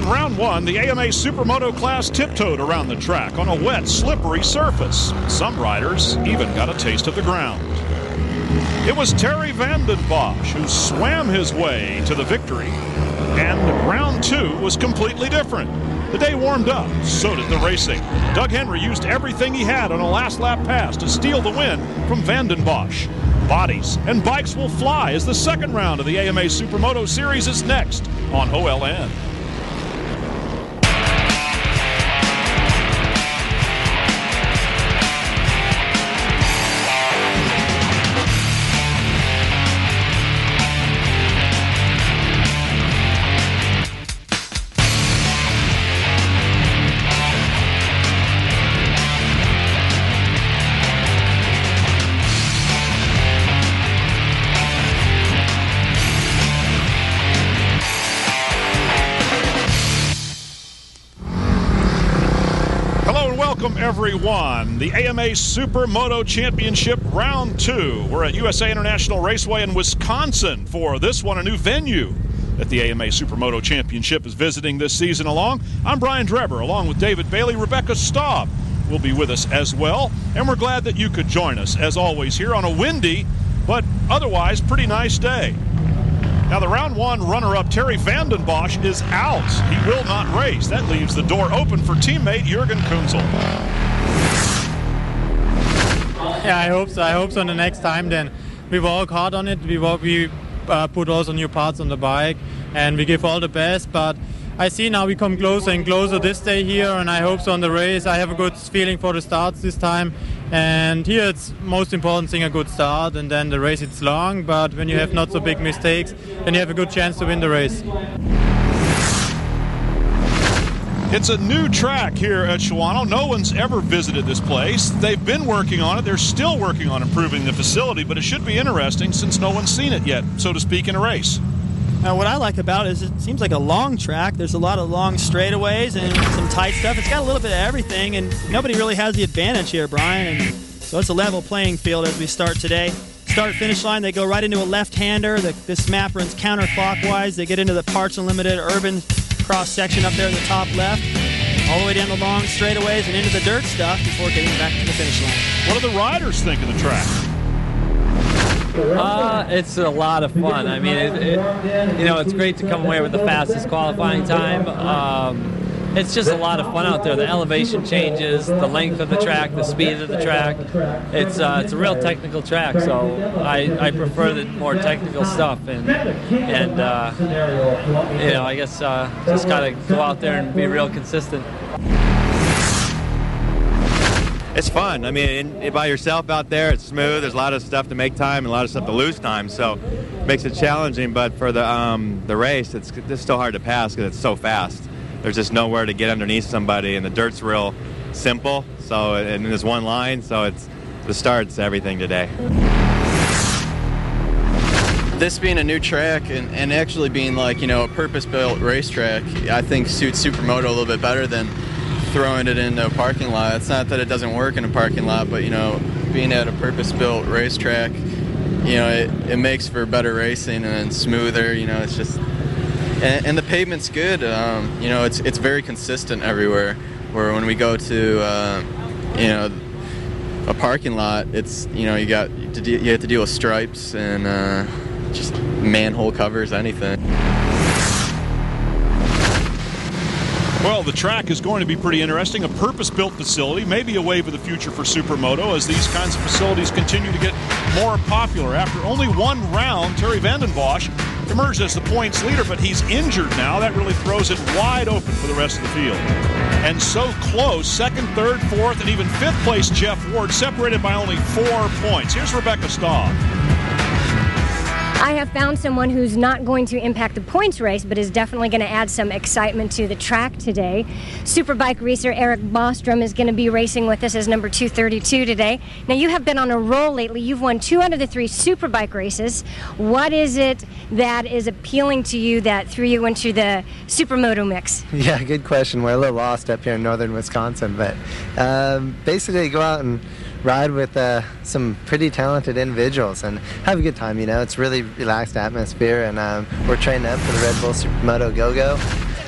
In round one, the AMA Supermoto class tiptoed around the track on a wet, slippery surface. Some riders even got a taste of the ground. It was Terry Vanden Bosch who swam his way to the victory. And round two was completely different. The day warmed up, so did the racing. Doug Henry used everything he had on a last lap pass to steal the win from Vanden Bosch. Bodies and bikes will fly as the second round of the AMA Supermoto Series is next on OLN. Welcome everyone. The AMA Supermoto Championship Round 2. We're at USA International Raceway in Wisconsin for this one, a new venue that the AMA Supermoto Championship is visiting this season along. I'm Brian Drever, along with David Bailey. Rebecca Staub will be with us as well, and we're glad that you could join us, as always, here on a windy but otherwise pretty nice day. Now, the round one runner-up, Terry Vanden Bosch, is out. He will not race. That leaves the door open for teammate Jürgen Kunzel. Yeah, I hope so. I hope so. The next time, then we work hard on it. We put also new parts on the bike, and we give all the best. But I see now we come closer and closer this day here, and I hope so on the race. I have a good feeling for the starts this time. And here it's most important thing, a good start, and then the race it's long, but when you have not so big mistakes, then you have a good chance to win the race. It's a new track here at Shawano. No one's ever visited this place. They've been working on it. They're still working on improving the facility, but it should be interesting since no one's seen it yet, so to speak, in a race. What I like about it is it seems like a long track. There's a lot of long straightaways and some tight stuff. It's got a little bit of everything, and nobody really has the advantage here, Brian. And so it's a level playing field as we start today. Start-finish line, they go right into a left-hander. This map runs counterclockwise. They get into the Parts Unlimited urban cross-section up there in the top left, all the way down the long straightaways and into the dirt stuff before getting back to the finish line. What do the riders think of the track? It's a lot of fun. I mean, it's great to come away with the fastest qualifying time. It's just a lot of fun out there. The elevation changes, the length of the track, the speed of the track. It's a real technical track, so I prefer the more technical stuff. And I guess just gotta go out there and be real consistent. It's fun. I mean, by yourself out there, it's smooth. There's a lot of stuff to make time and a lot of stuff to lose time, so it makes it challenging. But for the race, it's still hard to pass because it's so fast. There's just nowhere to get underneath somebody, and the dirt's real simple. So, and there's one line, so the start's everything today. This being a new track and actually being like, a purpose-built racetrack, I think suits Supermoto a little bit better than throwing it into a parking lot. It's not that it doesn't work in a parking lot, but being at a purpose-built racetrack, it makes for better racing and smoother. It's just, and the pavement's good. It's very consistent everywhere. Where when we go to a parking lot, it's you have to deal with stripes and just manhole covers, anything. Well, the track is going to be pretty interesting. A purpose-built facility, maybe a wave of the future for Supermoto as these kinds of facilities continue to get more popular. After only one round, Terry Vanden Bosch emerged as the points leader, but he's injured now. That really throws it wide open for the rest of the field. And so close, second, third, fourth, and even fifth place Jeff Ward, separated by only 4 points. Here's Rebecca Staub. I have found someone who's not going to impact the points race, but is definitely going to add some excitement to the track today. Superbike racer Eric Bostrom is going to be racing with us as number 232 today. Now, you have been on a roll lately. You've won 2 out of the 3 Superbike races. What is it that is appealing to you that threw you into the Supermoto mix? Yeah, good question. We're a little lost up here in northern Wisconsin, but basically go out and ride with some pretty talented individuals and have a good time. It's really relaxed atmosphere, and we're training up for the Red Bull Supermoto Go-Go.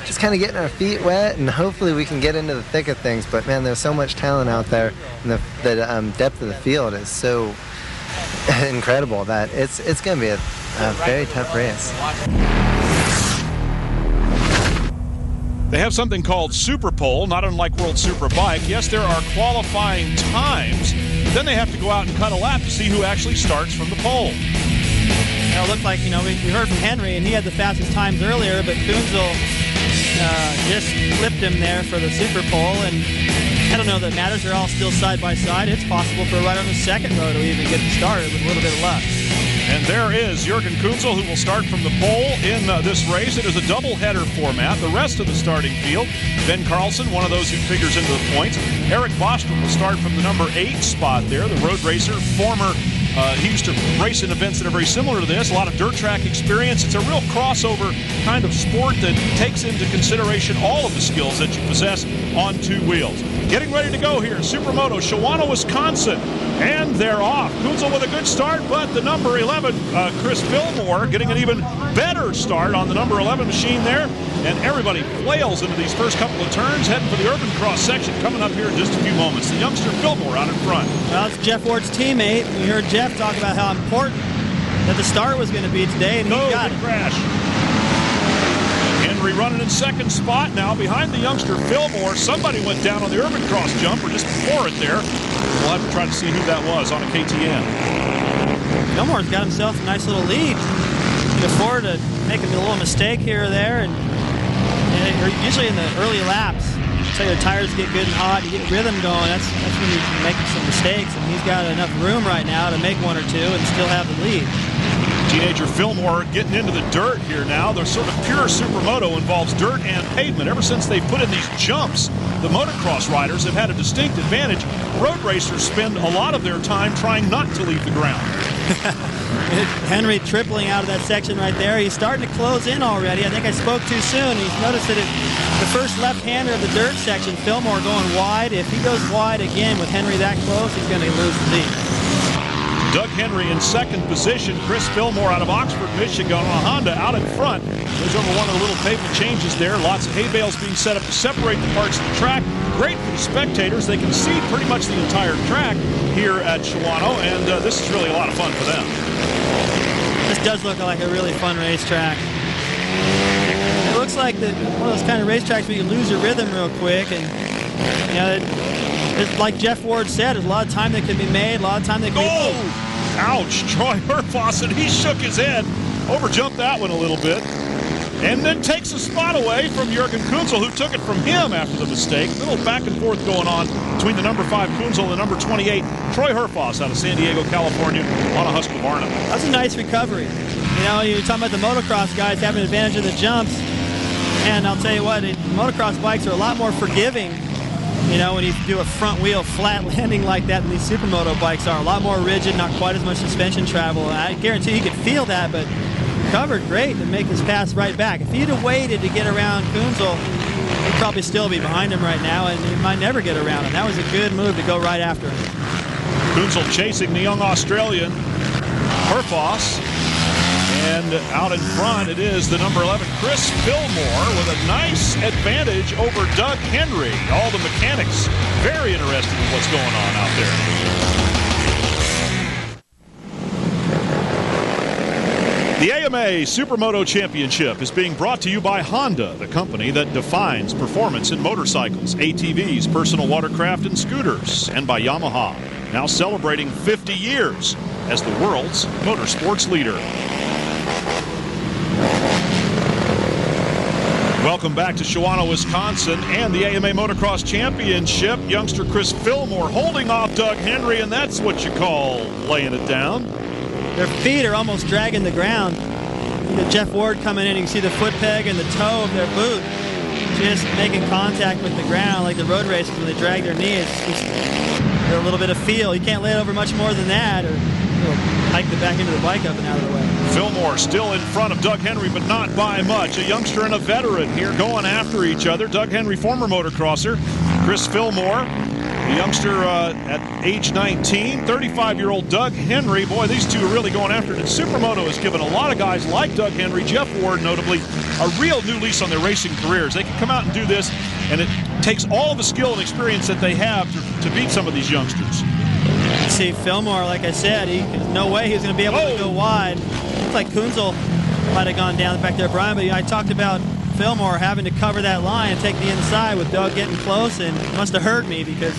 just kind of getting our feet wet, and hopefully we can get into the thick of things. But man, there's so much talent out there, and the depth of the field is so incredible that it's going to be a very tough race. They have something called Super Pole, not unlike World Superbike. Yes, there are qualifying times. Then they have to go out and cut a lap to see who actually starts from the pole. It looked like, we heard from Henry, and he had the fastest times earlier, but Kunzel just flipped him there for the Super Pole, and I don't know that matters. They're all still side by side. It's possible for a rider on the second row to even get started with a little bit of luck. And there is Jürgen Kunzel, who will start from the pole in this race. It is a double-header format. The rest of the starting field, Ben Carlson, one of those who figures into the points. Eric Bostrom will start from the number 8 spot there, the road racer, former. He used to race in events that are very similar to this, a lot of dirt track experience. It's a real crossover kind of sport that takes into consideration all of the skills that you possess on 2 wheels. Getting ready to go here, SuperMoto, Shawano, Wisconsin, and they're off. Kunzel with a good start, but the number 11, Chris Fillmore, getting an even better start on the number 11 machine there, and everybody flails into these first couple of turns, heading for the urban cross section coming up here in just a few moments. The youngster Fillmore out in front. Well, it's Jeff Ward's teammate. We heard Jeff talk about how important that the start was going to be today, and he got it. Crash. Henry running in second spot now behind the youngster Fillmore. Somebody went down on the urban cross jump, or just before it there. We'll have to try to see who that was on a KTM. Fillmore's got himself a nice little lead. He can afford to make a little mistake here or there, and usually in the early laps, so your tires get good and hot, you get rhythm going, that's when you can make some mistakes, and he's got enough room right now to make 1 or 2 and still have the lead. Teenager Fillmore getting into the dirt here now. The sort of pure Supermoto involves dirt and pavement. Ever since they put in these jumps, the motocross riders have had a distinct advantage. Road racers spend a lot of their time trying not to leave the ground. Henry tripling out of that section right there. He's starting to close in already. I think I spoke too soon. He's noticed that the first left-hander of the dirt section, Fillmore going wide. If he goes wide again with Henry that close, he's going to lose the lead. Doug Henry in second position. Chris Fillmore out of Oxford, Michigan on a Honda out in front. Goes over one of the little pavement changes there. Lots of hay bales being set up to separate the parts of the track. Great for the spectators. They can see pretty much the entire track here at Shawano, and this is really a lot of fun for them. This does look like a really fun racetrack. It looks like one of those kind of racetracks where you lose your rhythm real quick, and it's like Jeff Ward said, there's a lot of time that can be made, a lot of time that can be... Ouch! Troy Herfoss, and he shook his head. Overjumped that one a little bit. And then takes a spot away from Jürgen Kunzel, who took it from him after the mistake. A little back and forth going on between the number 5 Kunzel and the number 28 Troy Herfoss out of San Diego, California on a Husqvarna. That's a nice recovery. You're talking about the motocross guys having advantage of the jumps. And I'll tell you what, motocross bikes are a lot more forgiving, when you do a front wheel flat landing like that than these Supermoto bikes are. A lot more rigid, not quite as much suspension travel. I guarantee you could feel that, but covered great to make his pass right back. If he'd have waited to get around Kunzel, he'd probably still be behind him right now, and he might never get around him. That was a good move to go right after him. Kunzel chasing the young Australian, Herfoss. And out in front, it is the number 11, Chris Fillmore, with a nice advantage over Doug Henry. All the mechanics very interested in what's going on out there. The AMA Supermoto Championship is being brought to you by Honda, the company that defines performance in motorcycles, ATVs, personal watercraft, and scooters, and by Yamaha, now celebrating 50 years as the world's motorsports leader. Welcome back to Shawano, Wisconsin, and the AMA Motocross Championship. Youngster Chris Fillmore holding off Doug Henry, and that's what you call laying it down. Their feet are almost dragging the ground. Jeff Ward coming in, you can see the foot peg and the toe of their boot just making contact with the ground like the road racers when they drag their knee. It's just a little bit of feel. You can't lay it over much more than that, or hike the back end of the bike up and out of the way. Fillmore still in front of Doug Henry, but not by much. A youngster and a veteran here going after each other. Doug Henry, former motocrosser. Chris Fillmore, The youngster at age 19, 35-year-old Doug Henry. Boy, these two are really going after it. And SuperMoto has given a lot of guys like Doug Henry, Jeff Ward notably, a real new lease on their racing careers. They can come out and do this, and it takes all of the skill and experience that they have to beat some of these youngsters. See, Fillmore, like I said, there's no way he was going to be able to go wide. Looks like Kunzel might have gone down back there, Brian, but I talked about Fillmore having to cover that line and take the inside with Doug getting close, and it must have hurt me because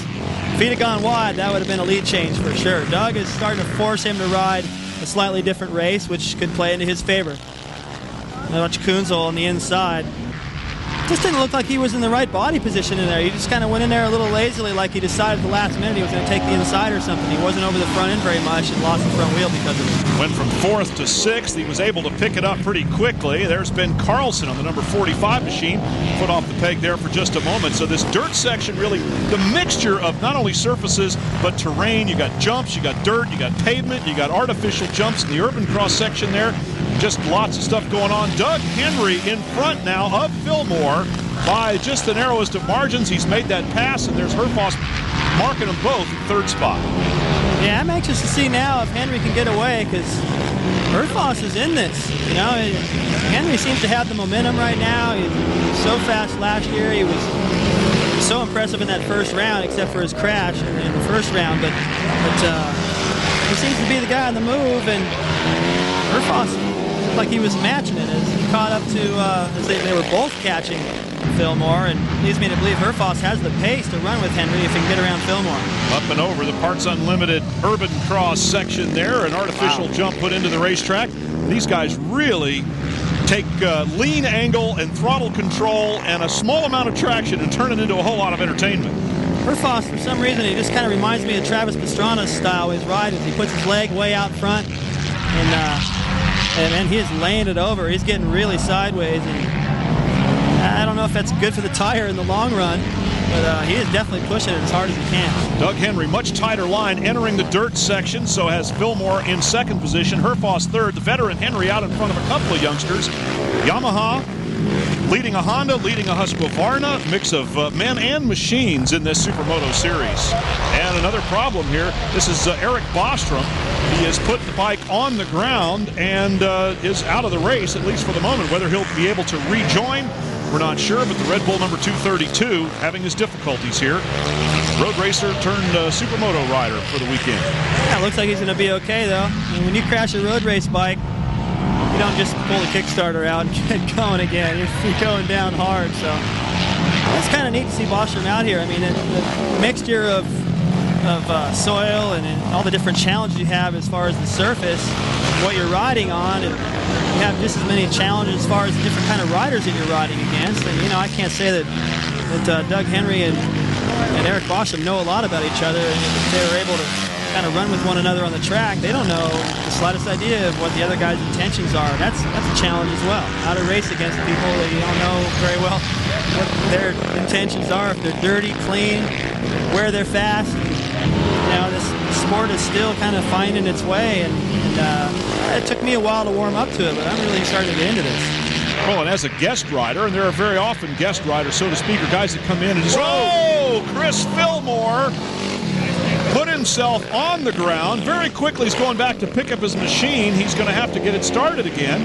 if he'd have gone wide, that would have been a lead change for sure. Doug is starting to force him to ride a slightly different race, which could play into his favor. Watch Kunzel on the inside. Just didn't look like he was in the right body position in there. He just kind of went in there a little lazily, like he decided at the last minute he was going to take the inside or something. He wasn't over the front end very much and lost the front wheel because of it. Went from 4th to 6th. He was able to pick it up pretty quickly. There's Ben Carlson on the number 45 machine. Foot off the peg there for just a moment. So this dirt section, really the mixture of not only surfaces but terrain. You got jumps, you got dirt, you got pavement, you got artificial jumps in the urban cross section there. Just lots of stuff going on. Doug Henry in front now of Fillmore by just the narrowest of margins. He's made that pass, and there's Herfoss marking them both in 3rd spot. Yeah, I'm anxious to see now if Henry can get away because Herfoss is in this. You know, Henry seems to have the momentum right now. He was so fast last year. He was so impressive in that first round, except for his crash in the first round. But he seems to be the guy on the move, and Herfoss like he was matching it as he caught up to as they were both catching Fillmore, and leads me to believe Herfoss has the pace to run with Henry if he can get around Fillmore. Up and over the Parts Unlimited urban cross section there, an artificial jump put into the racetrack. These guys really take lean angle and throttle control and a small amount of traction and turn it into a whole lot of entertainment. Herfoss, for some reason, he just kind of reminds me of Travis Pastrana's style with his ride. He puts his leg way out front, and he is laying it over. He's getting really sideways, and I don't know if that's good for the tire in the long run, but he is definitely pushing it as hard as he can. Doug Henry, much tighter line, entering the dirt section, so has Fillmore in 2nd position. Herfoss 3rd. The veteran Henry out in front of a couple of youngsters. Yamaha leading a Honda, leading a Husqvarna, mix of men and machines in this SuperMoto series. And another problem here, this is Eric Bostrom. He has put the bike on the ground and is out of the race, at least for the moment. Whether he'll be able to rejoin, we're not sure, but the Red Bull number 232 having his difficulties here. Road racer turned SuperMoto rider for the weekend. Yeah, looks like he's going to be okay, though. I mean, when you crash a road race bike, you don't just pull the Kickstarter out and get going again. You're going down hard, so it's kind of neat to see Bostrom out here. I mean, the mixture of soil and all the different challenges you have as far as the surface, what you're riding on, and you have just as many challenges as far as the different kind of riders that you're riding against. And, you know, I can't say that Doug Henry and Eric Bostrom know a lot about each other, and if they were able to kind of run with one another on the track, they don't know the slightest idea of what the other guy's intentions are. That's a challenge as well. How to race against people that you don't know very well what their intentions are, if they're dirty, clean, where they're fast. You know, this sport is still kind of finding its way, and it took me a while to warm up to it, but I'm really starting to get into this. Well, and as a guest rider, and there are very often guest riders, so to speak, or guys that come in and just, oh, Chris Fillmore put himself on the ground. Very quickly, he's going back to pick up his machine. He's going to have to get it started again.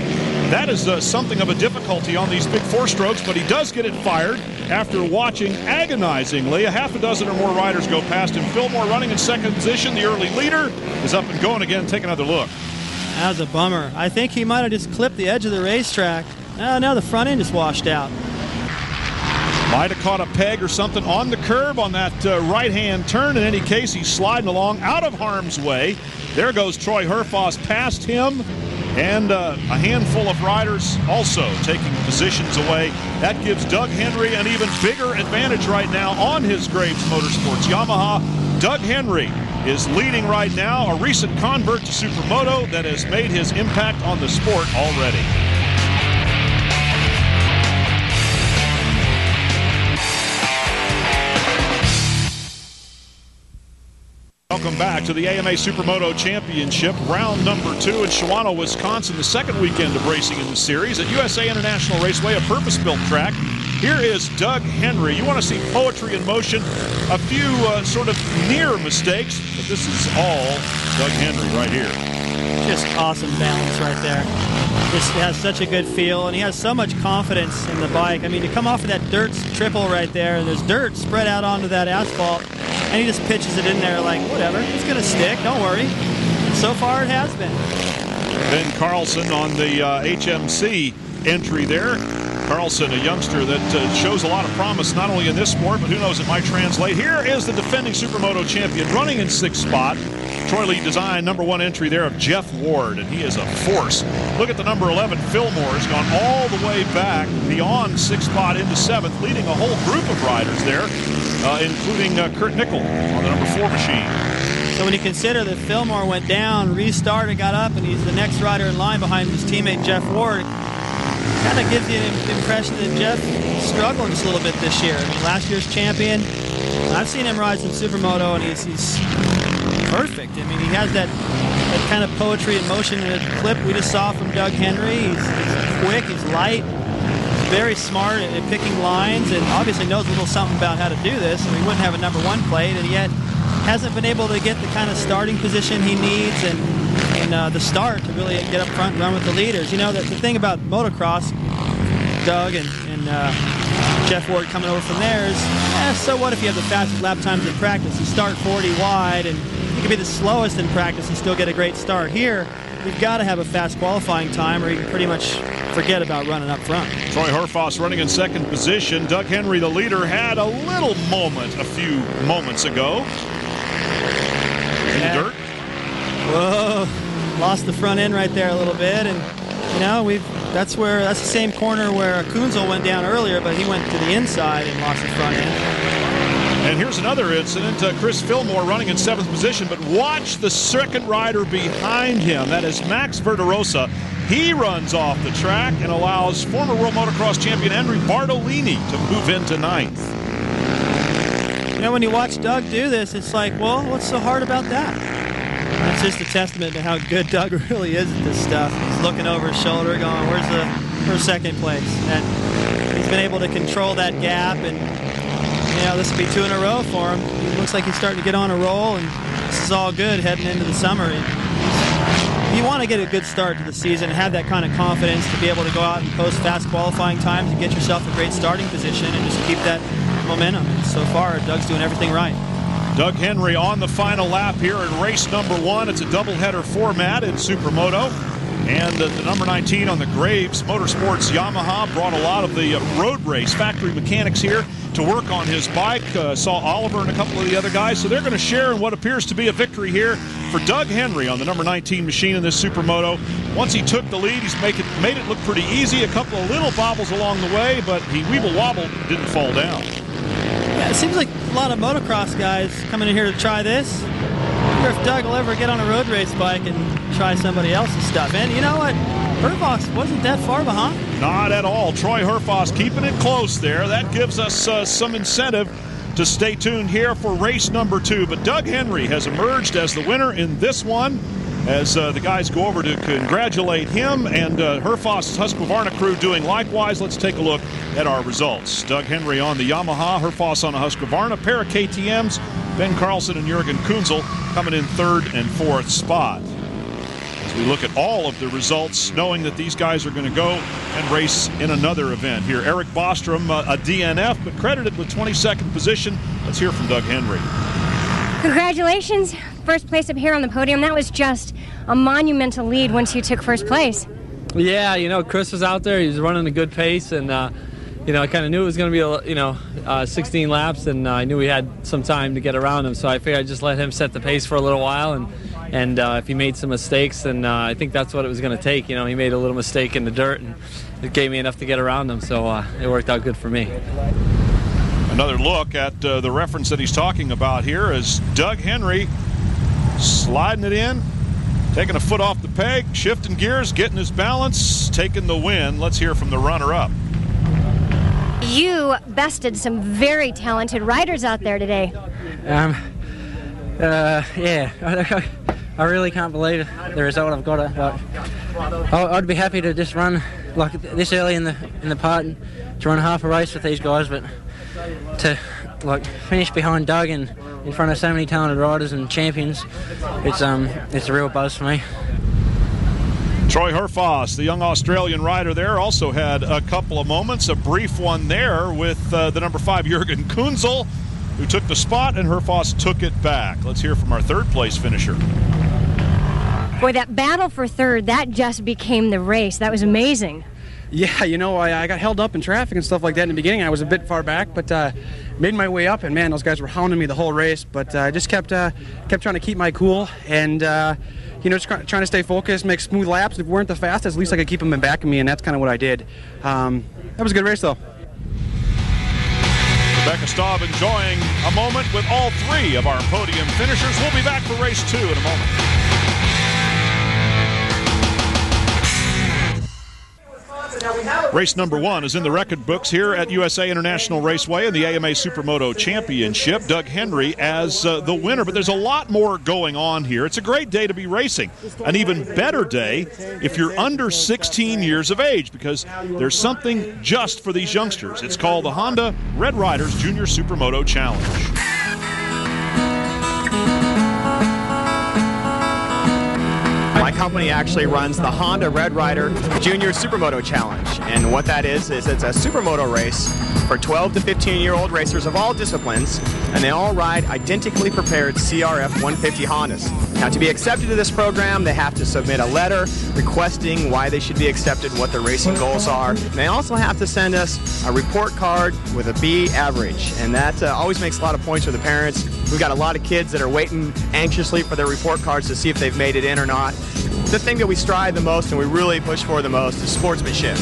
That is something of a difficulty on these big 4-strokes, but he does get it fired after watching agonizingly a half a dozen or more riders go past him. Fillmore running in 2nd position. The early leader is up and going again. Take another look. That was a bummer. I think he might have just clipped the edge of the racetrack. Now the front end is washed out. Might have caught a peg or something on the curb on that right-hand turn. In any case, he's sliding along out of harm's way. There goes Troy Herfoss past him, and a handful of riders also taking positions away. That gives Doug Henry an even bigger advantage right now on his Graves Motorsports Yamaha. Doug Henry is leading right now, a recent convert to SuperMoto that has made his impact on the sport already. Welcome back to the AMA SuperMoto Championship, round number 2 in Shawano, Wisconsin, the second weekend of racing in the series at USA International Raceway, a purpose-built track Here is Doug Henry. You want to see poetry in motion, a few sort of near mistakes, but this is all Doug Henry right here. Just awesome balance right there. Just has such a good feel, and he has so much confidence in the bike. I mean, to come off of that dirt triple right there, and there's dirt spread out onto that asphalt, and he just pitches it in there like, whatever, it's going to stick, don't worry. And so far it has been. Ben Carlson on the HMC entry there. Carlson, a youngster that shows a lot of promise not only in this sport, but who knows, it might translate. Here is the defending Supermoto champion running in 6th spot. Troy Lee Design, #1 entry there of Jeff Ward, and he is a force. Look at the number 11, Fillmore, has gone all the way back beyond 6th spot into 7th, leading a whole group of riders there, including Kurt Nickel on the number 4 machine. So when you consider that Fillmore went down, restarted, got up, and he's the next rider in line behind his teammate Jeff Ward, kind of gives you the impression that Jeff is struggling just a little bit this year. I mean, last year's champion, I've seen him ride some Supermoto, and he's perfect. I mean, he has that kind of poetry in motion in the clip we just saw from Doug Henry. He's quick, he's light, he's very smart at picking lines, and obviously knows a little something about how to do this, or he wouldn't have a #1 plate, and yet hasn't been able to get the kind of starting position he needs and the start to really get up front and run with the leaders. You know, the thing about motocross, Doug and Jeff Ward coming over from there is, so what if you have the fastest lap times in practice? You start 40 wide, and you can be the slowest in practice and still get a great start. Here, you've got to have a fast qualifying time, or you can pretty much forget about running up front. Troy Herfoss running in 2nd position. Doug Henry, the leader, had a little moment a few moments ago. In the dirt. Whoa, lost the front end right there a little bit, and you know, that's the same corner where Kunzel went down earlier, but he went to the inside and lost the front end. And here's another incident. Chris Fillmore running in 7th position, but watch the second rider behind him. That is Max Verderosa. He runs off the track and allows former World Motocross champion Henry Bartolini to move into 9th. You know, when you watch Doug do this, it's like, well, what's so hard about that? It's just a testament to how good Doug really is at this stuff. He's looking over his shoulder going, where's 2nd place? And he's been able to control that gap, and you know, this will be 2 in a row for him. It looks like he's starting to get on a roll, and this is all good heading into the summer. You want to get a good start to the season and have that kind of confidence to be able to go out and post fast qualifying times and get yourself a great starting position and just keep that momentum. And so far, Doug's doing everything right. Doug Henry on the final lap here in race #1. It's a doubleheader format in Supermoto. And the number 19 on the Graves Motorsports Yamaha brought a lot of the road race factory mechanics here to work on his bike. Saw Oliver and a couple of the other guys. So they're going to share in what appears to be a victory here for Doug Henry on the number 19 machine in this Supermoto. Once he took the lead, he's made it look pretty easy. A couple of little bobbles along the way, but he weeble-wobbled, didn't fall down. Yeah, it seems like a lot of motocross guys coming in here to try this. I wonder if Doug will ever get on a road race bike and try somebody else's stuff. And you know what? Herfoss wasn't that far behind. Not at all. Troy Herfoss keeping it close there. That gives us some incentive to stay tuned here for race #2. But Doug Henry has emerged as the winner in this one. As the guys go over to congratulate him, and Herfoss's Husqvarna crew doing likewise. Let's take a look at our results. Doug Henry on the Yamaha, Herfoss on a Husqvarna, pair of KTMs, Ben Carlson and Jürgen Kunzel coming in 3rd and 4th spot. As we look at all of the results, knowing that these guys are going to go and race in another event here. Eric Bostrom, a DNF, but credited with 22nd position. Let's hear from Doug Henry. Congratulations. First place up here on the podium. That was just a monumental lead once you took 1st place. Yeah, you know, Chris was out there. He was running a good pace, and you know, I kind of knew it was going to be 16 laps, and I knew we had some time to get around him. So I figured I'd just let him set the pace for a little while, and if he made some mistakes, then I think that's what it was going to take. You know, he made a little mistake in the dirt, and it gave me enough to get around him. So it worked out good for me. Another look at the reference that he's talking about here is Doug Henry sliding it in, taking a foot off the peg, shifting gears, getting his balance, taking the win. Let's hear from the runner-up. You bested some very talented riders out there today. Yeah, I really can't believe the result I've got. I'd be happy to just run like this early in the part run half a race with these guys, but to like finish behind Doug and in front of so many talented riders and champions, it's a real buzz for me. Troy Herfoss, the young Australian rider there, also had a couple of moments, a brief one there with the number 5 Jürgen Kunzel, who took the spot, and Herfoss took it back. Let's hear from our third-place finisher. Boy, that battle for third, that just became the race. That was amazing. Yeah, you know, I got held up in traffic and stuff like that in the beginning. I was a bit far back, but made my way up, and man, those guys were hounding me the whole race. But I just kept trying to keep my cool and you know, just trying to stay focused, make smooth laps. If we weren't the fastest, at least I could keep them in back of me, and that's kind of what I did. That was a good race, though. Rebecca Staub enjoying a moment with all 3 of our podium finishers. We'll be back for race 2 in a moment. Race number 1 is in the record books here at USA International Raceway in the AMA Supermoto Championship. Doug Henry as the winner, but there's a lot more going on here. It's a great day to be racing. An even better day if you're under 16 years of age, because there's something just for these youngsters. It's called the Honda Red Riders Junior Supermoto Challenge. My company actually runs the Honda Red Rider Junior Supermoto Challenge, and what that is it's a supermoto race for 12 to 15-year-old racers of all disciplines, and they all ride identically prepared CRF 150 Hondas. Now, to be accepted to this program, they have to submit a letter requesting why they should be accepted, what their racing goals are. And they also have to send us a report card with a B average, and that always makes a lot of points for the parents. We've got a lot of kids that are waiting anxiously for their report cards to see if they've made it in or not. The thing that we strive the most and we really push for the most is sportsmanship.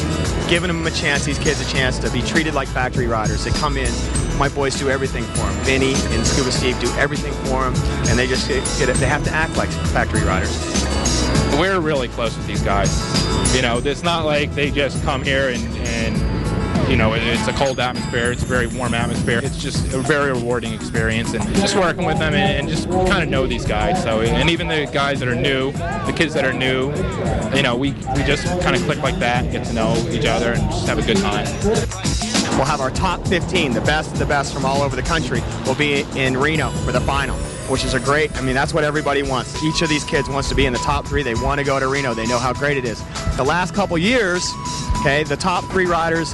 Giving them a chance, these kids a chance to be treated like factory riders. They come in, my boys do everything for them. Vinny and Scuba Steve do everything for them, and they just they have to act like factory riders. We're really close with these guys. You know, it's not like they just come here and you know, it's a cold atmosphere, it's a very warm atmosphere. It's just a very rewarding experience, and just working with them and just kind of know these guys. So, and even the guys that are new, the kids that are new, you know, we just kind of click like that, get to know each other, and just have a good time. We'll have our top 15, the best of the best from all over the country, will be in Reno for the final, which is that's what everybody wants. Each of these kids wants to be in the top 3. They want to go to Reno. They know how great it is. The last couple years, okay, the top 3 riders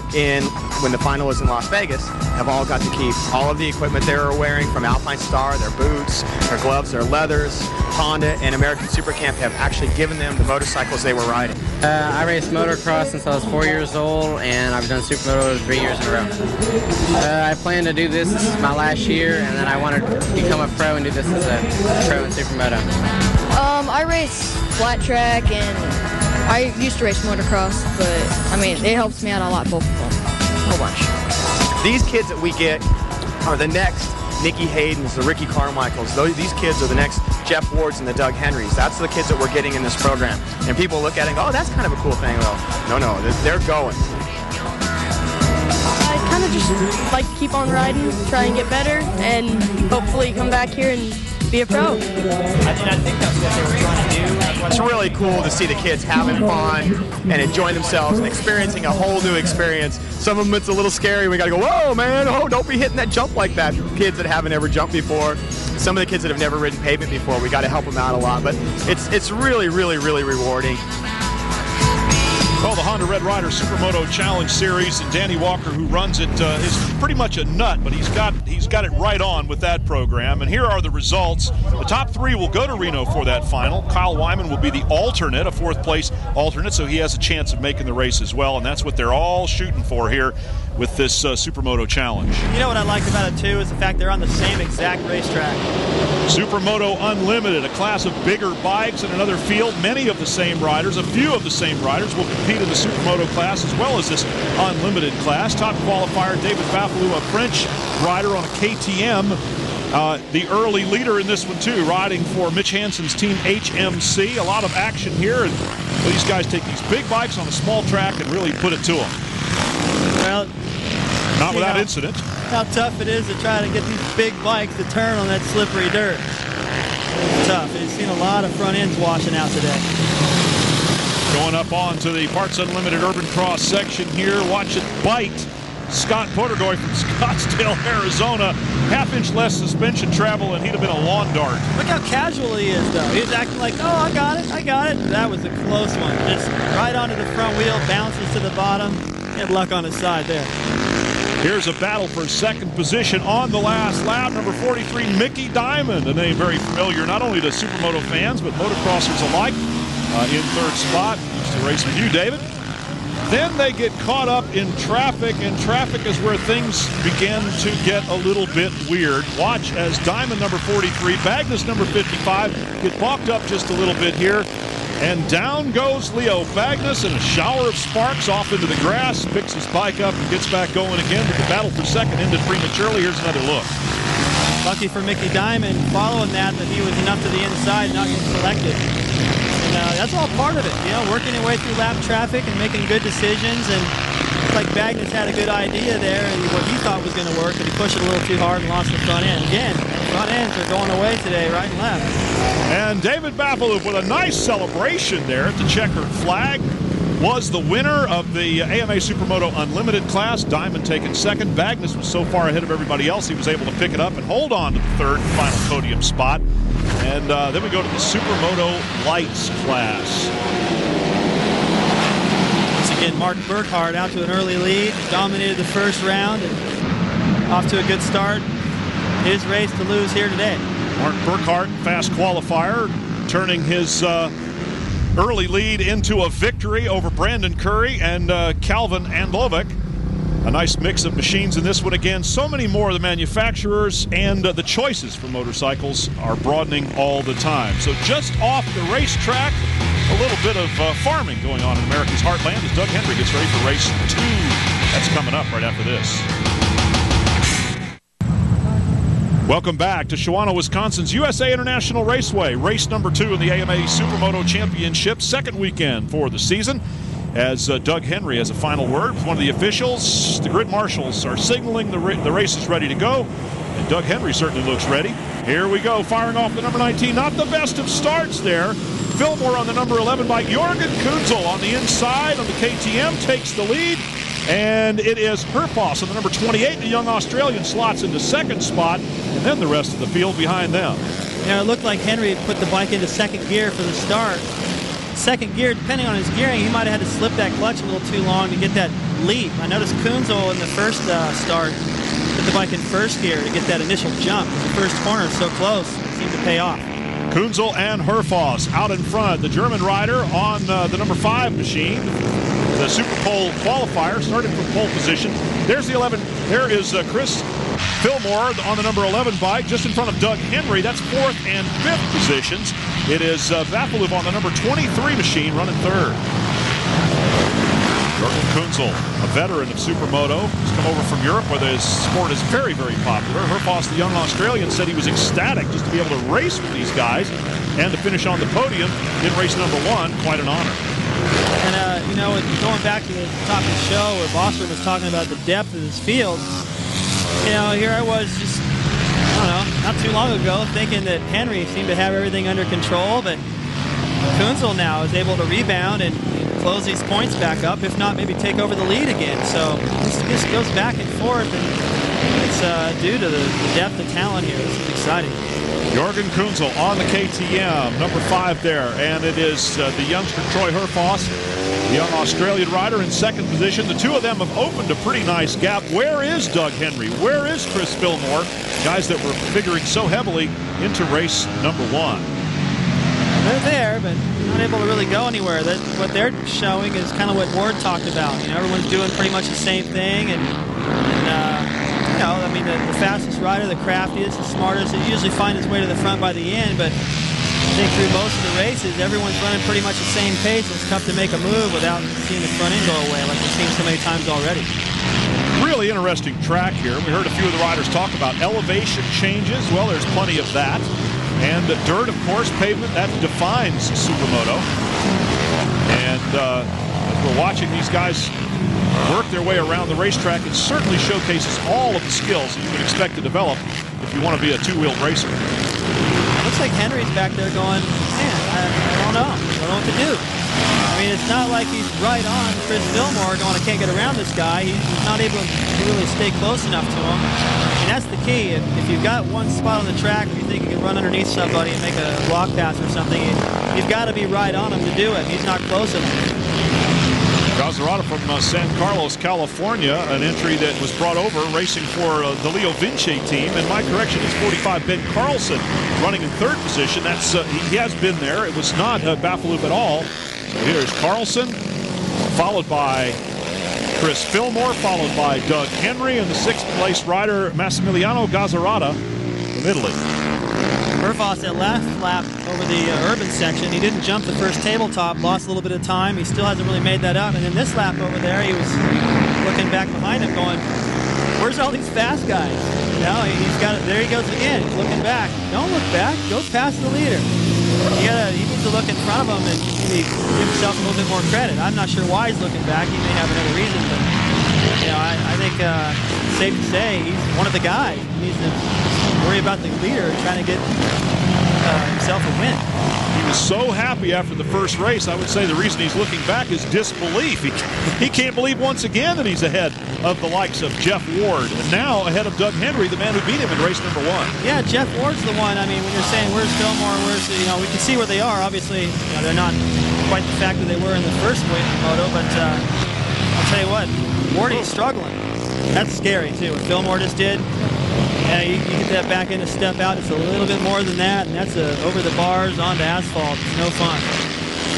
when the final was in Las Vegas have all got to keep all of the equipment they were wearing, from Alpine Star, their boots, their gloves, their leathers. Honda and American Supercamp have actually given them the motorcycles they were riding. I raced motocross since I was 4 years old, and I've done Supermoto 3 years in a row. I plan to do this. This is my last year, and then I want to become a pro and do this as a pro in Supermoto. I race flat track, and I used to race motocross, but I mean, it helps me out a lot, both of them, a whole bunch. These kids that we get are the next Nikki Haydens, the Ricky Carmichaels. These kids are the next Jeff Wards and the Doug Henrys. That's the kids that we're getting in this program. And people look at it and go, oh, that's kind of a cool thing. Well, no, they're going. I kind of just like to keep on riding, try and get better, and hopefully come back here and be a pro. I think that's what they were trying to do. It's really cool to see the kids having fun and enjoying themselves and experiencing a whole new experience. Some of them it's a little scary. We got to go, whoa, man, don't be hitting that jump like that. Kids that haven't ever jumped before. Some of the kids that have never ridden pavement before, we got to help them out a lot. But it's really, really, really rewarding. Well, the Honda Red Rider Supermoto Challenge Series, and Danny Walker, who runs it, is pretty much a nut, but he's got it right on with that program. And here are the results. The top 3 will go to Reno for that final. Kyle Wyman will be the alternate, a 4th place alternate, so he has a chance of making the race as well, and that's what they're all shooting for here with this Supermoto Challenge. You know what I like about it, too, is the fact they're on the same exact racetrack. Supermoto Unlimited, a class of bigger bikes in another field. Many of the same riders, a few of the same riders will compete in the Supermoto class as well as this Unlimited class. Top qualifier David Bafalou, a French rider on a KTM. The early leader in this one, too, riding for Mitch Hansen's team HMC. A lot of action here, and these guys take these big bikes on a small track and really put it to them. Well, not without incident. How tough it is to try to get these big bikes to turn on that slippery dirt. It's tough. We've seen a lot of front ends washing out today. Going up onto the Parts Unlimited Urban Cross section here. Watch it bite Scott Potterdoy from Scottsdale, Arizona. Half-inch less suspension travel, and he'd have been a lawn dart. Look how casual he is, though. He's acting like, oh, I got it. That was a close one. Just right onto the front wheel, bounces to the bottom. He had luck on his side there. Here's a battle for second position on the last lap. Number 43, Mickey Diamond, a name very familiar not only to Supermoto fans, but motocrossers alike. In third spot. Used to race with you, David. Then they get caught up in traffic, and traffic is where things begin to get a little bit weird. Watch as Diamond number 43, Bagnus number 55 get balked up just a little bit here, and down goes Leo Bagnus in a shower of sparks off into the grass, picks his bike up and gets back going again, but the battle for second ended prematurely. Here's another look. Lucky for Mickey Diamond, following that he was enough to the inside, not getting selected. That's all part of it, working your way through lap traffic and making good decisions. And it's like Bagnus had a good idea there and what he thought was going to work, but he pushed it a little too hard and lost the front end. Again, front ends are going away today, right and left. And David Baffaloop with a nice celebration there at the checkered flag. Was the winner of the AMA Supermoto Unlimited class. Diamond taking second. Bagnus was so far ahead of everybody else, he was able to pick it up and hold on to the third and final podium spot. And then we go to the Supermoto Lights class. Once again, Mark Burkhardt out to an early lead. Dominated the first round and off to a good start. His race to lose here today. Mark Burkhardt, fast qualifier, turning his early lead into a victory over Brandon Curry and Calvin Andlovic. A nice mix of machines in this one again. So many more of the manufacturers, and the choices for motorcycles are broadening all the time. So just off the racetrack, a little bit of farming going on in America's heartland as Doug Henry gets ready for race 2. That's coming up right after this. Welcome back to Shawano, Wisconsin's USA International Raceway. Race number 2 in the AMA Supermoto Championship. Second weekend for the season. As Doug Henry has a final word with one of the officials. The grid marshals are signaling the race is ready to go. And Doug Henry certainly looks ready. Here we go, firing off the number 19. Not the best of starts there. Fillmore on the number 11 by Jorgen Kunzel on the inside on the KTM takes the lead. And it is Herfoss on the number 28. The young Australian slots into second spot. And then the rest of the field behind them. Yeah, it looked like Henry put the bike into second gear for the start. Second gear, depending on his gearing, he might have had to slip that clutch a little too long to get that leap. I noticed Kunzel in the first start put the bike in first gear to get that initial jump. The first corner is so close, it seemed to pay off. Kunzel and Herfoss out in front. The German rider on the number 5 machine. The Super Pole qualifier started from pole position. There's the 11. There is Chris Fillmore on the number 11 bike, just in front of Doug Henry. That's 4th and 5th positions. It is Vapaluv on the number 23 machine running third. Jorgen Kunzel, a veteran of Supermoto, has come over from Europe where the sport is very, very popular. Herfoss, the young Australian, said he was ecstatic just to be able to race with these guys and to finish on the podium in race number 1. Quite an honor. And, going back to the top of the show where Boston was talking about the depth of this field, here I was just, not too long ago thinking that Henry seemed to have everything under control, but Kunzel now is able to rebound and close these points back up, if not maybe take over the lead again. So this goes back and forth, and it's due to the depth of talent here. This is exciting. Jorgen Kunzel on the KTM, number 5 there, and it is the youngster Troy Herfoss, the young Australian rider, in second position. The two of them have opened a pretty nice gap. Where is Doug Henry? Where is Chris Fillmore? Guys that were figuring so heavily into race number 1. They're there, but not able to really go anywhere. What they're showing is kind of what Ward talked about. Everyone's doing pretty much the same thing, and the fastest rider, the craftiest, the smartest, it usually finds its way to the front by the end, but I think through most of the races, everyone's running pretty much the same pace. It's tough to make a move without seeing the front end go away, like we've seen so many times already. Really interesting track here. We heard a few of the riders talk about elevation changes. Well, there's plenty of that. And dirt, of course, pavement, that defines Supermoto. And as we're watching these guys work their way around the racetrack, it certainly showcases all of the skills that you would expect to develop if you want to be a two-wheeled racer. Looks like Henry's back there going, man, I don't know. I don't know what to do. I mean, it's not like he's right on Chris Fillmore going, I can't get around this guy. He's not able to really stay close enough to him. And that's the key. If you've got one spot on the track where you think you can run underneath somebody and make a block pass or something, you've got to be right on him to do it. He's not close enough. Gazzarada from San Carlos, California, an entry that was brought over racing for the Leo Vinci team. And my correction is 45, Ben Carlson, running in third position. That's he has been there. It was not Bafaloop at all. So here's Carlson, followed by Chris Fillmore, followed by Doug Henry, and the sixth place rider, Massimiliano Gazzarada from Italy. Herfoss that last lap over the urban section, he didn't jump the first tabletop, lost a little bit of time. He still hasn't really made that up. And then this lap over there, he was looking back behind him going, where's all these fast guys? Now he's got it. There he goes again. He's looking back. Don't look back. Go past the leader. He needs to look in front of him and maybe give himself a little bit more credit. I'm not sure why he's looking back. He may have another reason, but I think it's safe to say he's one of the guys. He needs to worry about the leader and trying to get himself a win. He was so happy after the first race. I would say the reason he's looking back is disbelief. He can't believe once again that he's ahead of the likes of Jeff Ward, and now ahead of Doug Henry, the man who beat him in race number 1. Yeah, Jeff Ward's the one. I mean, when you're saying where's Fillmore, where's we can see where they are. Obviously, they're not quite the factor they were in the first moto, but I'll tell you what, Wardy's struggling. That's scary too. What Fillmore just did. Yeah, you get that back end to step out. It's a little bit more than that, and that's over the bars onto asphalt. It's no fun.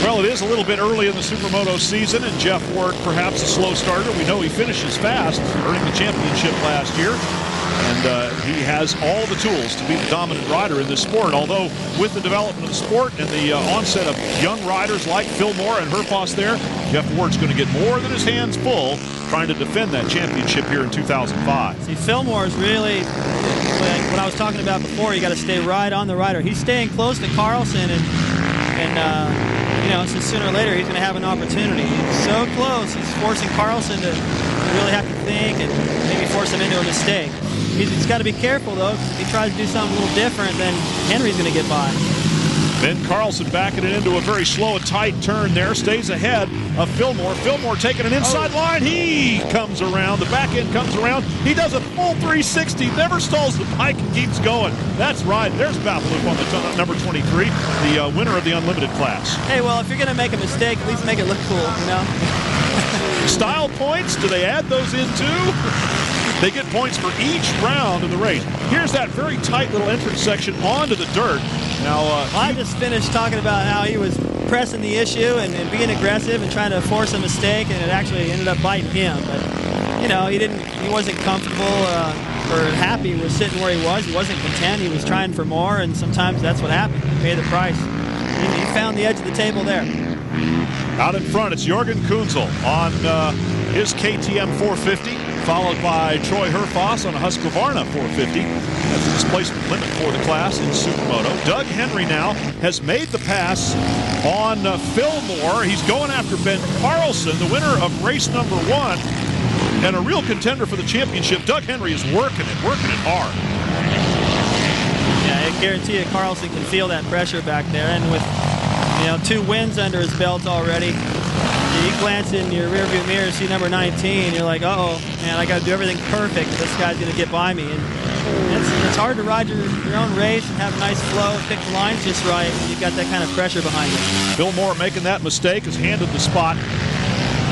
Well, it is a little bit early in the Supermoto season, and Jeff Ward perhaps a slow starter. We know he finishes fast, earning the championship last year. And he has all the tools to be the dominant rider in this sport. Although with the development of the sport and the onset of young riders like Fillmore and Herfoss there, Jeff Ward's going to get more than his hands full trying to defend that championship here in 2005. See, Fillmore's really, what I was talking about before, you got to stay right on the rider. He's staying close to Carlson, and so sooner or later he's going to have an opportunity. He's so close, he's forcing Carlson to really have to think and maybe force him into a mistake. He's got to be careful, though, because if he tries to do something a little different, then Henry's going to get by. Ben Carlson backing it into a very slow and tight turn there, stays ahead of Fillmore. Fillmore taking an inside line. He comes around. The back end comes around. He does a full 360, never stalls the bike and keeps going. That's right. There's Bafaloop on the number 23, the winner of the Unlimited class. Hey, well, if you're going to make a mistake, at least make it look cool, Style points, do they add those in too? They get points for each round of the race. Here's that very tight little entrance section onto the dirt. Now, I just finished talking about how he was pressing the issue and being aggressive and trying to force a mistake, and it actually ended up biting him. But he wasn't comfortable or happy with sitting where he was. He wasn't content. He was trying for more, and sometimes that's what happened. You pay the price. He found the edge of the table there. Out in front, it's Jorgen Kunzel on his KTM 450, followed by Troy Herfoss on a Husqvarna 450. That's the displacement limit for the class in Supermoto. Doug Henry now has made the pass on Fillmore. He's going after Ben Carlson, the winner of race number 1, and a real contender for the championship. Doug Henry is working it hard. Yeah, I guarantee you Carlson can feel that pressure back there, and with 2 wins under his belt already. You glance in your rearview mirror, see number 19, you're like, uh-oh, man, I got to do everything perfect. This guy's going to get by me. And it's hard to ride your own race and have a nice flow, pick the lines just right, and you've got that kind of pressure behind you. Fillmore making that mistake has handed the spot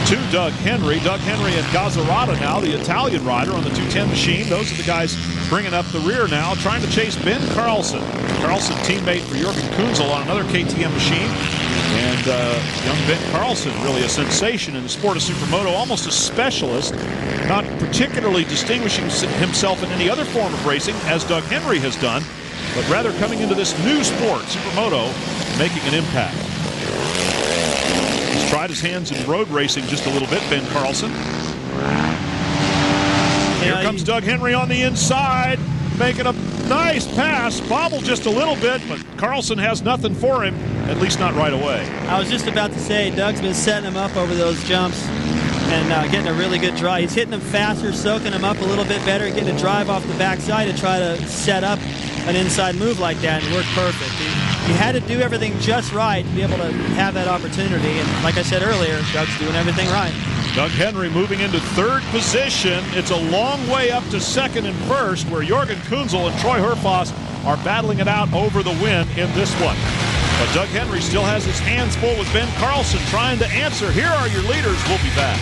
to Doug Henry. Doug Henry and Gazzarada now, the Italian rider on the 210 machine. Those are the guys bringing up the rear now, trying to chase Ben Carlson. Carlson, teammate for Jorgen Kunzel on another KTM machine. And young Ben Carlson, really a sensation in the sport of Supermoto, almost a specialist, not particularly distinguishing himself in any other form of racing, as Doug Henry has done, but rather coming into this new sport, Supermoto, making an impact. He's tried his hands in road racing just a little bit, Ben Carlson. Here comes Doug Henry on the inside, making a nice pass, bobbled just a little bit, but Carlson has nothing for him, at least not right away. I was just about to say, Doug's been setting him up over those jumps and getting a really good drive. He's hitting them faster, soaking them up a little bit better, getting a drive off the backside to try to set up an inside move like that, and it worked perfect. you had to do everything just right to be able to have that opportunity. And like I said earlier, Doug's doing everything right. Doug Henry moving into third position. It's a long way up to second and first, where Jürgen Kunzel and Troy Herfoss are battling it out over the win in this one. But Doug Henry still has his hands full with Ben Carlson trying to answer. Here are your leaders. We'll be back.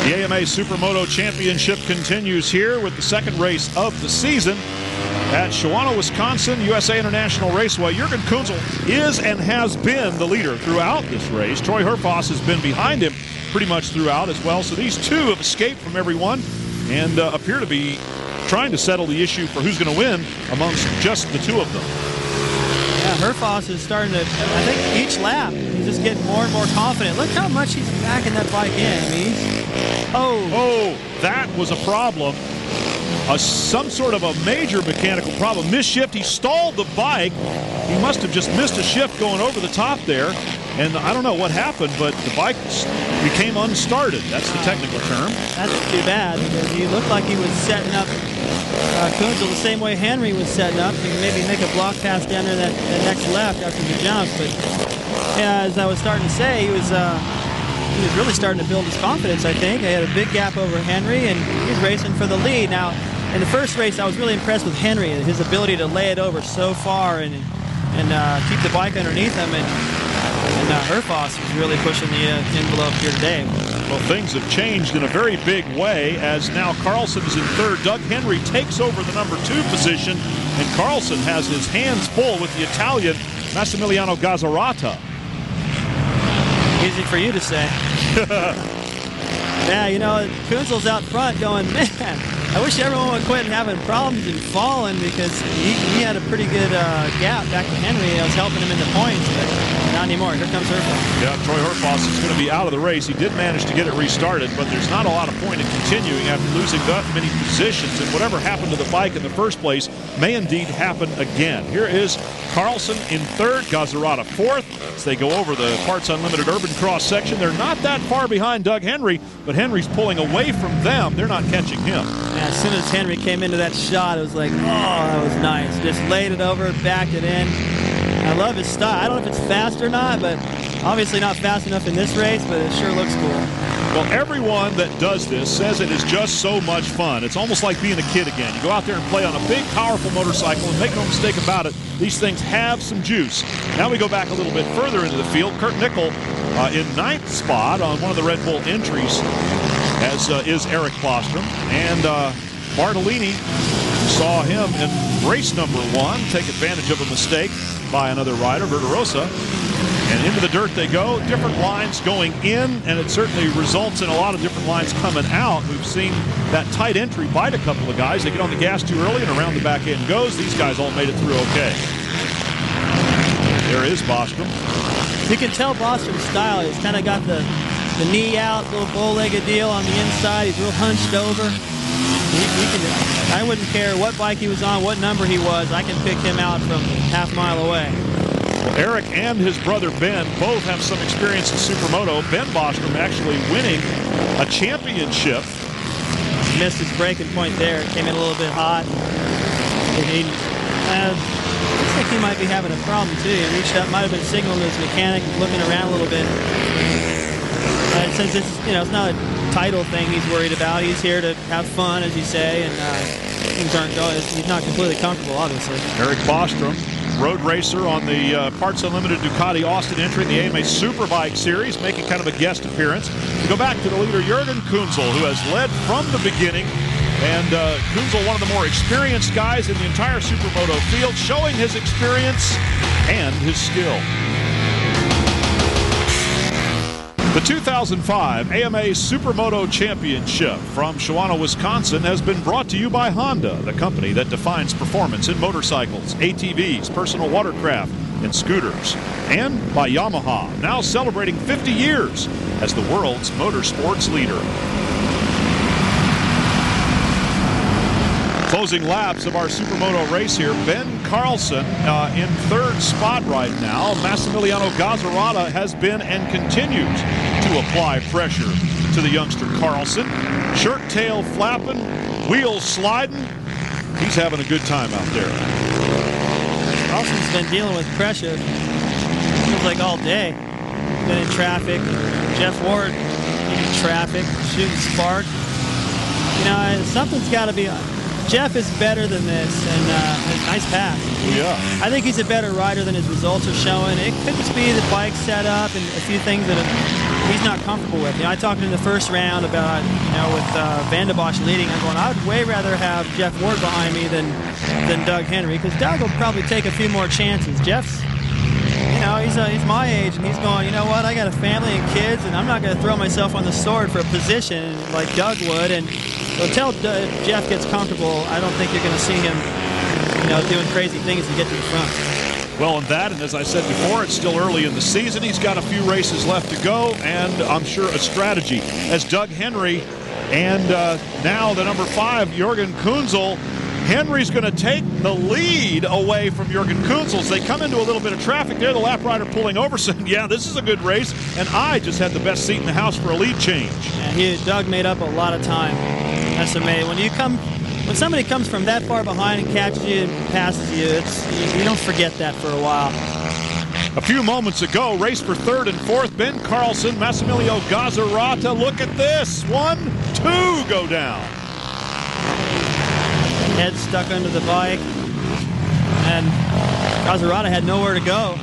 The AMA Supermoto Championship continues here with the second race of the season at Shawano, Wisconsin, USA International Raceway. Jürgen Kunzel is and has been the leader throughout this race. Troy Herfoss has been behind him pretty much throughout as well. So these two have escaped from everyone and appear to be trying to settle the issue for who's going to win amongst just the two of them. Yeah, Herfoss is starting to, I think each lap, he's just getting more and more confident. Look how much he's backing that bike in. I mean, that was a problem. Some sort of a major mechanical problem. Misshift, he stalled the bike. He must have just missed a shift going over the top there. And I don't know what happened, but the bike became unstarted. That's the technical term. That's too bad, because he looked like he was setting up Kunzel the same way Henry was setting up. He maybe make a block pass down there that next left after the jumps. But yeah, as I was starting to say, he was really starting to build his confidence, I think. He had a big gap over Henry, and he's racing for the lead. Now, in the first race, I was really impressed with Henry and his ability to lay it over so far and keep the bike underneath him. And Herfoss was really pushing the envelope here today. Well, things have changed in a very big way, as now Carlson is in third. Doug Henry takes over the number 2 position, and Carlson has his hands full with the Italian Massimiliano Gazzarata. Easy for you to say. Yeah, you know, Kunzel's out front going, man, I wish everyone would quit having problems and falling, because he had a pretty good gap back to Henry. I was helping him in the points, but not anymore. Here comes Herfoss. Yeah, Troy Herfoss is going to be out of the race. He did manage to get it restarted, but there's not a lot of point in continuing after losing that many positions. And whatever happened to the bike in the first place may indeed happen again. Here is Carlson in third, Gazzarata fourth, as they go over the Parts Unlimited Urban Cross section. They're not that far behind Doug Henry, but Henry's pulling away from them. They're not catching him. Yeah, as soon as Henry came into that shot, it was like, oh, that was nice. Just laid it over, backed it in. I love his style. I don't know if it's fast or not, but obviously not fast enough in this race, but it sure looks cool. Well, everyone that does this says it is just so much fun. It's almost like being a kid again. You go out there and play on a big, powerful motorcycle, and make no mistake about it, these things have some juice. Now we go back a little bit further into the field. Kurt Nickel in 9th spot on one of the Red Bull entries, as is Eric Bostrom. And Bartolini, saw him in race number 1 take advantage of a mistake by another rider, Verderosa. And into the dirt they go. Different lines going in, and it certainly results in a lot of different lines coming out. We've seen that tight entry bite a couple of guys. They get on the gas too early, and around the back end goes. These guys all made it through okay. There is Bostrom. You can tell Bostrom's style. He's kind of got the knee out, little bow-legged deal on the inside. He's real hunched over. I wouldn't care what bike he was on, what number he was. I can pick him out from half a mile away. Well, Eric and his brother Ben both have some experience in Supermoto. Ben Bostrom actually winning a championship. He missed his braking point there. It came in a little bit hot. Looks like he might be having a problem too. He reached up, might have been signaling to his mechanic, looking around a little bit. Since it's, it's not a title thing he's worried about. He's here to have fun, as you say, and things aren't going. He's not completely comfortable, obviously. Eric Bostrom, road racer on the Parts Unlimited Ducati Austin entry in the AMA Superbike Series, making kind of a guest appearance. We go back to the leader, Jürgen Kunzel, who has led from the beginning. And Kunzel, one of the more experienced guys in the entire Supermoto field, showing his experience and his skill. The 2005 AMA Supermoto Championship from Shawano, Wisconsin has been brought to you by Honda, the company that defines performance in motorcycles, ATVs, personal watercraft, and scooters. And by Yamaha, now celebrating 50 years as the world's motorsports leader. Closing laps of our Supermoto race here. Ben Carlson in third spot right now. Massimiliano Gazzarata has been and continues to apply pressure to the youngster Carlson. Shirt tail flapping, wheels sliding. He's having a good time out there. Carlson's been dealing with pressure, feels like all day. Been in traffic. Jeff Ward in traffic, shooting spark. You know, something's got to be. Jeff is better than this, and nice pass. Yeah. I think he's a better rider than his results are showing. It could just be the bike setup and a few things that he's not comfortable with. You know, I talked in the first round about, you know, with Van der Bosch leading, I'm going, I would way rather have Jeff Ward behind me than Doug Henry, because Doug will probably take a few more chances. Jeff's, you know, he's my age, and he's going, you know what, I got a family and kids, and I'm not going to throw myself on the sword for a position like Doug would. And until Jeff gets comfortable, I don't think you're going to see him, you know, doing crazy things to get to the front. Well, in that, and as I said before, it's still early in the season. He's got a few races left to go, and I'm sure a strategy. As Doug Henry and now the number 5, Jürgen Kunzel, Henry's going to take the lead away from Jürgen Kunzel. They come into a little bit of traffic there. The lap rider pulling over saying, yeah, this is a good race, and I just had the best seat in the house for a lead change. Yeah, Doug made up a lot of time. That's amazing. When somebody comes from that far behind and catches you and passes you, you don't forget that for a while. A few moments ago, race for third and fourth, Ben Carlson, Massimiliano Gazzarata. Look at this. 1, 2 go down. Head stuck under the bike, and Gazzarata had nowhere to go.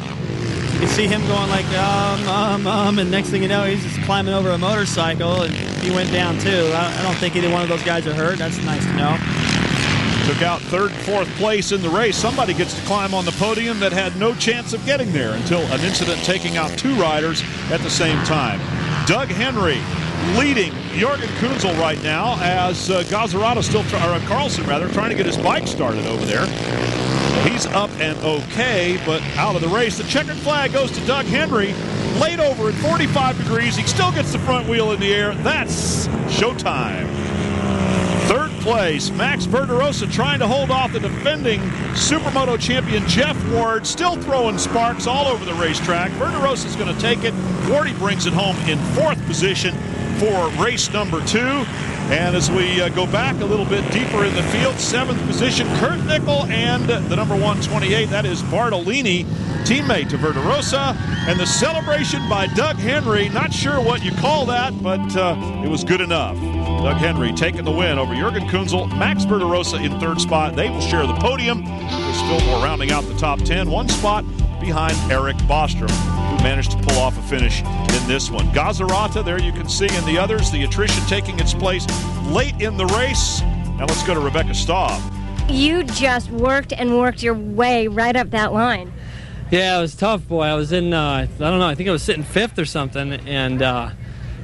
You can see him going like, and next thing you know, he's just climbing over a motorcycle, and he went down too. I don't think either one of those guys are hurt. That's nice to know. Took out third and fourth place in the race. Somebody gets to climb on the podium that had no chance of getting there until an incident taking out 2 riders at the same time. Doug Henry leading Jürgen Kunzel right now as Gazzarata Carlson trying to get his bike started over there. He's up and okay, but out of the race. The checkered flag goes to Doug Henry. Laid over at 45 degrees. He still gets the front wheel in the air. That's showtime. Third place, Max Verderosa trying to hold off the defending Supermoto champion Jeff Ward, still throwing sparks all over the racetrack. Verderosa's going to take it. Wardy brings it home in 4th position for race number 2. And as we go back a little bit deeper in the field, 7th position, Kurt Nickel, and the number 128, that is Bartolini, teammate to Verderosa. And the celebration by Doug Henry, not sure what you call that, but it was good enough. Doug Henry taking the win over Jürgen Kunzel, Max Verderosa in 3rd spot. They will share the podium. Chris Fillmore rounding out the top 10, 1 spot behind Eric Bostrom, who managed to pull off a finish in this one. Gazzarata, there you can see, and the others, the attrition taking its place late in the race. Now let's go to Rebecca Staub. You just worked and worked your way right up that line. Yeah, it was tough, boy. I was in, I don't know, I think I was sitting 5th or something, and,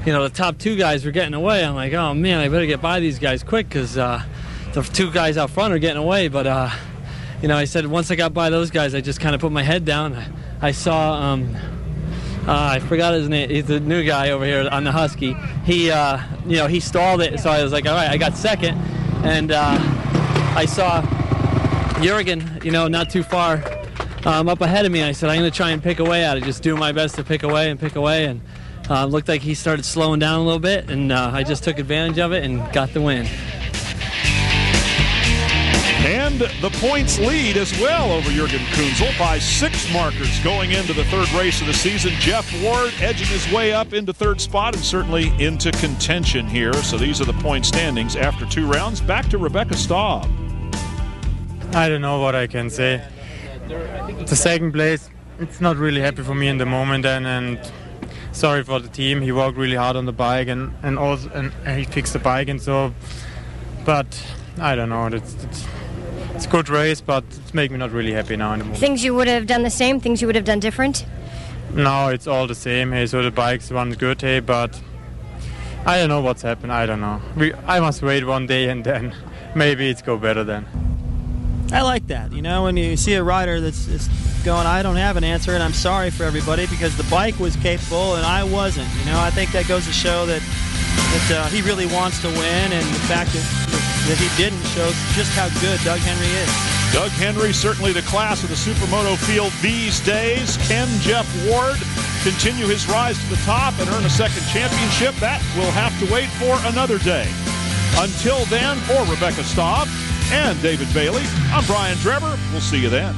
you know, the top 2 guys were getting away. I'm like, oh, man, I better get by these guys quick because the 2 guys out front are getting away. But, you know, I said once I got by those guys, I just kind of put my head down. I saw, I forgot his name. He's the new guy over here on the Husky. He, you know, he stalled it. So I was like, all right, I got 2nd. And I saw Jürgen, you know, not too far up ahead of me. I said, I'm going to try and pick away at it, just do my best to pick away. And looked like he started slowing down a little bit, and I just took advantage of it and got the win. And the points lead as well over Jürgen Kunzel by 6 markers going into the 3rd race of the season. Jeff Ward edging his way up into 3rd spot and certainly into contention here. So these are the point standings after 2 rounds. Back to Rebecca Staub. I don't know what I can say. The 2nd place, it's not really happy for me in the moment, and sorry for the team. He worked really hard on the bike and he fixed the bike, and so, but I don't know. It's a good race, but it's making me not really happy now in the moment. Things you would have done the same, things you would have done different? No, it's all the same. Hey, so the bikes run good, hey, but I don't know what's happened. I don't know. I must wait one day and then maybe it's go better then. I like that. You know, when you see a rider that's going, I don't have an answer, and I'm sorry for everybody because the bike was capable and I wasn't. You know, I think that goes to show that that he really wants to win, and the fact that he didn't shows just how good Doug Henry is. Doug Henry, certainly the class of the Supermoto field these days. Can Jeff Ward continue his rise to the top and earn a second championship? That will have to wait for another day. Until then, for Rebecca Staub and David Bailey, I'm Brian Trevor. We'll see you then.